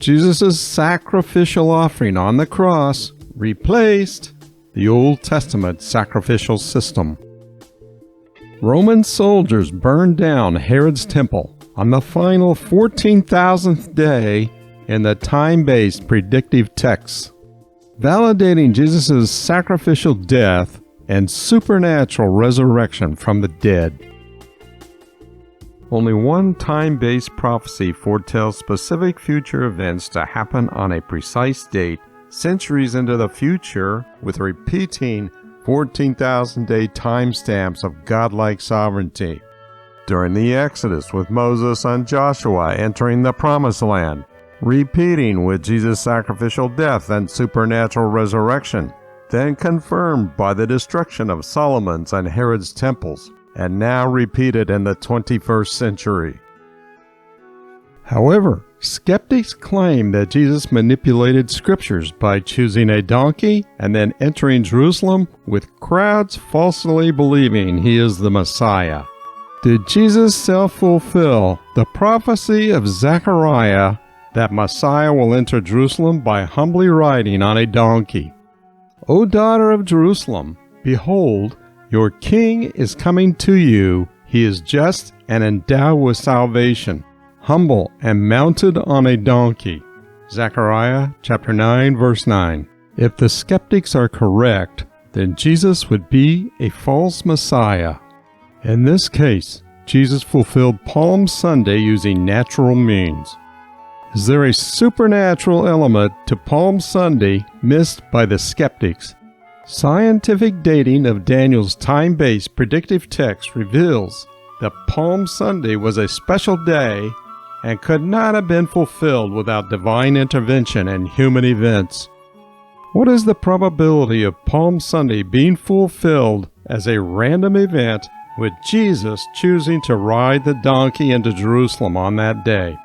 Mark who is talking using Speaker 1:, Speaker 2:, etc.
Speaker 1: Jesus' sacrificial offering on the cross replaced the Old Testament sacrificial system. Roman soldiers burned down Herod's temple on the final 14,000th day in the time-based predictive texts, validating Jesus' sacrificial death and supernatural resurrection from the dead. Only one time-based prophecy foretells specific future events to happen on a precise date, centuries into the future, with repeating 14,000-day timestamps of godlike sovereignty. During the Exodus, with Moses and Joshua entering the Promised Land, repeating with Jesus' sacrificial death and supernatural resurrection, then confirmed by the destruction of Solomon's and Herod's temples, and now repeated in the 21st century. However, skeptics claim that Jesus manipulated scriptures by choosing a donkey and then entering Jerusalem, with crowds falsely believing he is the Messiah. Did Jesus self-fulfill the prophecy of Zechariah that Messiah will enter Jerusalem by humbly riding on a donkey? O daughter of Jerusalem, behold, your king is coming to you. He is just and endowed with salvation, humble and mounted on a donkey. Zechariah chapter 9, verse 9. If the skeptics are correct, then Jesus would be a false Messiah. In this case, Jesus fulfilled Palm Sunday using natural means. Is there a supernatural element to Palm Sunday missed by the skeptics? Scientific dating of Daniel's time-based predictive text reveals that Palm Sunday was a special day and could not have been fulfilled without divine intervention and human events. What is the probability of Palm Sunday being fulfilled as a random event, with Jesus choosing to ride the donkey into Jerusalem on that day?